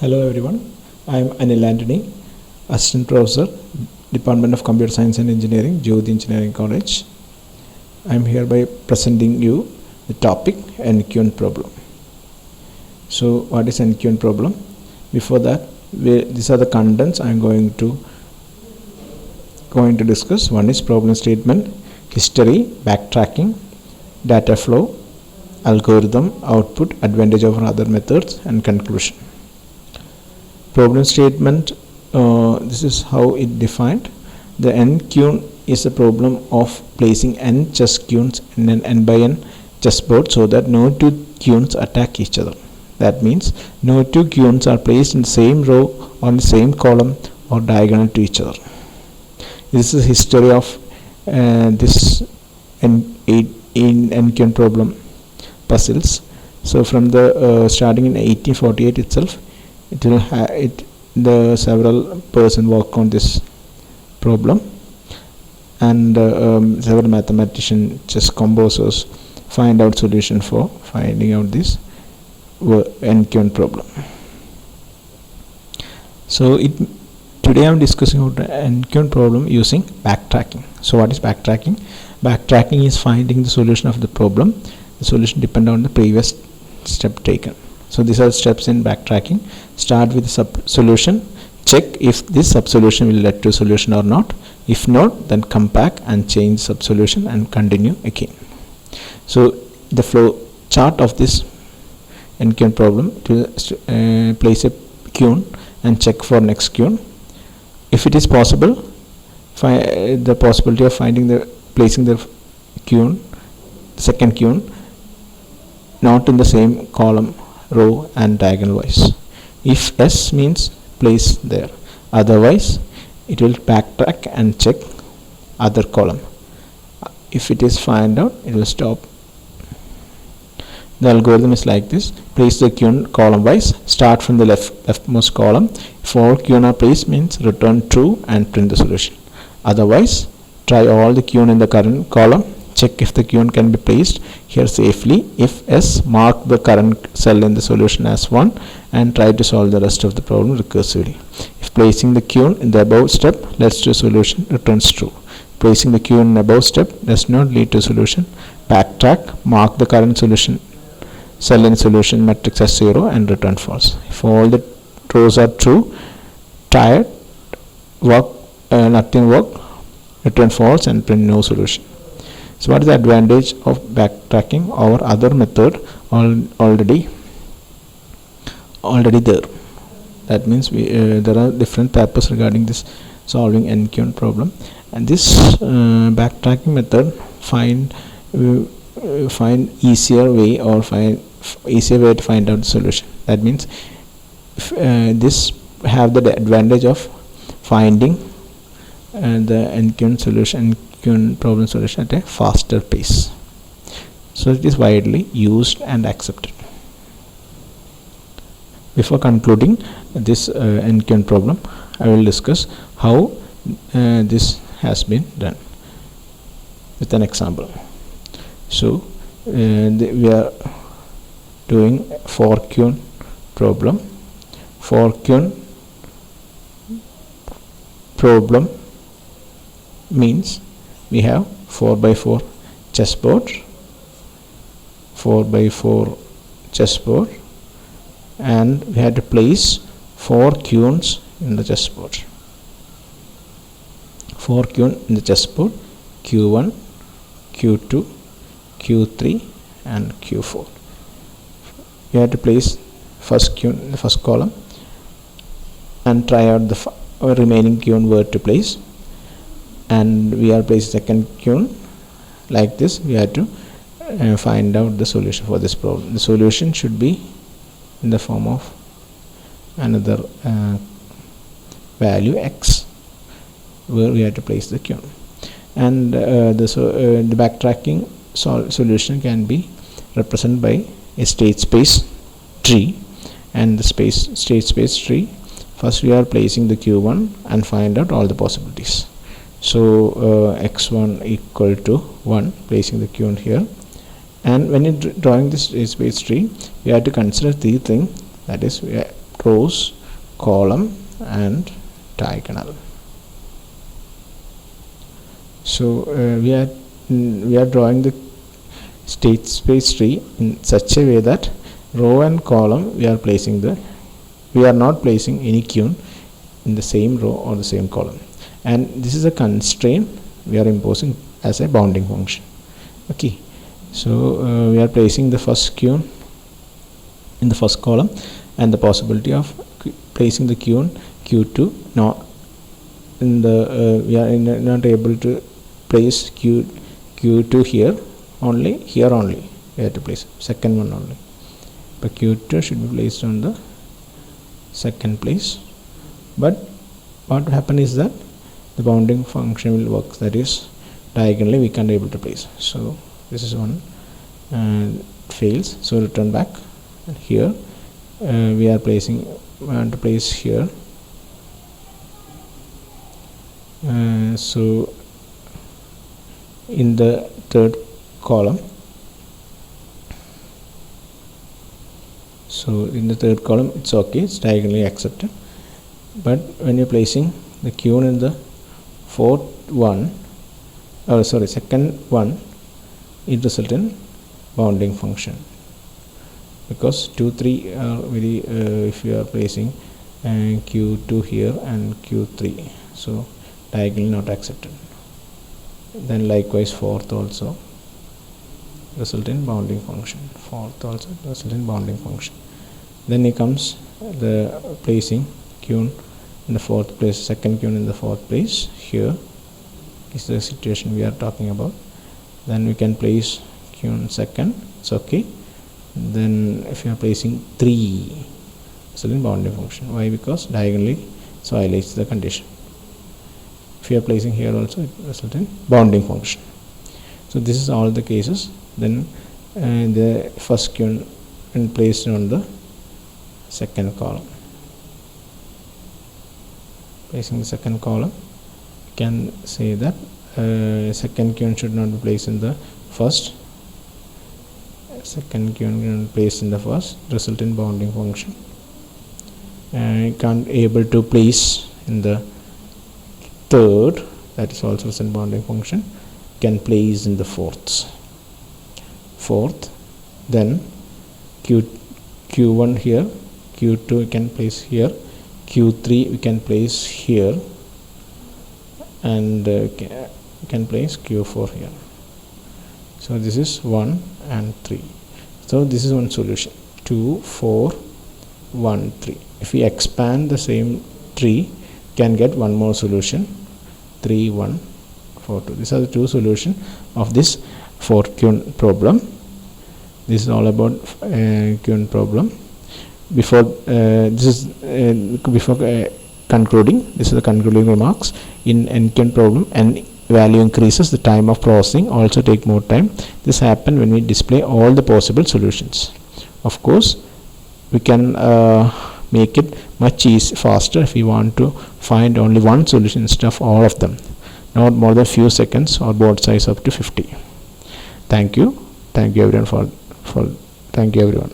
Hello everyone, I am Anil Antony, Assistant Professor, Department of Computer Science and Engineering, Jyothi Engineering College. I am hereby presenting you the topic NQN problem. So what is NQN problem? Before that, these are the contents I am going to discuss. One is problem statement, history, backtracking, data flow, algorithm, output, advantage over other methods, and conclusion. Problem statement, this is how it defined. The NQN is a problem of placing n chess queues in an n by n chessboard so that no two queues attack each other. That means no two queues are placed in the same row or in the same column or diagonal to each other. This is history of this NQN problem puzzles. So from the starting in 1848 itself, the several person work on this problem, and several mathematician, chess composers find out solution for finding out this NQN problem. So today I am discussing about the NQN problem using backtracking. So what is backtracking? Backtracking is finding the solution of the problem. The solution depends on the previous step taken. So these are the steps in backtracking. Start with the solution, check if this sub-solution will lead to a solution or not. If not, then come back and change sub-solution and continue again. So the flow chart of this NQN problem, to place a queue and check for next queue. If it is possible, the possibility of placing the queue, second queue, not in the same column, row and diagonal wise. If S means place there, otherwise it will backtrack and check other column. If it is find out, it will stop. The algorithm is like this: place the queue column wise, start from the leftmost column. If all queue are placed, means return true and print the solution. Otherwise, try all the queue in the current column, check if the queue can be placed here safely. If S, mark the current cell in the solution as 1 and try to solve the rest of the problem recursively. If placing the queue in the above step leads to a solution, returns true. Placing the queue in the above step does not lead to a solution, backtrack, mark the current solution cell in solution matrix as 0 and return false. If all the rows are true, try nothing work, return false and print no solution. So what is the advantage of backtracking over other method already there? That means there are different papers regarding this solving NQN problem, and this backtracking method find easier way to find out the solution. That means this have the advantage of finding the NQN solution, problem solution at a faster pace. So it is widely used and accepted. Before concluding this NQN problem, I will discuss how this has been done with an example. So we are doing 4QN problem. 4QN problem means we have 4x4 chessboard, 4x4 chessboard, and we had to place 4 queues in the chessboard. 4 queues in the chessboard: Q1, Q2, Q3, and Q4. We had to place first queue in the first column and try out the remaining queue where to place. And we are placed second queue like this. We have to find out the solution for this problem. The solution should be in the form of another value x, where we have to place the queue. And the backtracking solution can be represented by a state space tree. And the state space tree, first we are placing the q1 and find out all the possibilities. So x1 equal to 1, placing the q here, and when you're drawing this space tree, we have to consider three things. That is, we have rows, column and diagonal. So we are drawing the state space tree in such a way that row and column we are not placing any queue in the same row or the same column, and this is a constraint we are imposing as a bounding function. Okay, so we are placing the first queue in the first column, and the possibility of placing the queue Q2 not in the we are not able to place Q2 here only we have to place second one only, but Q2 should be placed on the second place. But what will happen is that the bounding function will work, that is diagonally we can't able to place. So this is one fails, so return back, and here we want to place here. So in the third column, it's okay, it's diagonally accepted. But when you're placing the queue in the second one, it results in bounding function, because 2 3 are very if you are placing Q2 here and Q3, so diagonally not accepted. Then likewise fourth also result in bounding function. Then it comes the placing queue in the fourth place, second queue in the fourth place. Here is the situation we are talking about. Then we can place queue in second, it's okay. Then if you are placing 3, result in bounding function. Why? Because diagonally so violates the condition. If you are placing here also, it results in bounding function. So this is all the cases. Then the first queue and placed on the second column. Placing the second column, you can say that second queue should not be placed in the first. Second queue placed in the first, result in bounding function. You can't able to place in the third, that is also result in bounding function. Can place in the fourth. Then Q1 here, Q2 we can place here, Q3 we can place here, and we can place Q4 here. So this is 1 and 3. So this is one solution, 2 4 1 3. If we expand the same tree, can get one more solution, 3 1 4 2. These are the two solutions of this 4-queue problem. This is all about queue problem. Before concluding, this is the concluding remarks. In n-queue problem, n value increases, the time of processing also take more time. This happens when we display all the possible solutions. Of course, we can make it much faster if we want to find only one solution instead of all of them, not more than few seconds, or board size up to 50. Thank you everyone. Thank you everyone.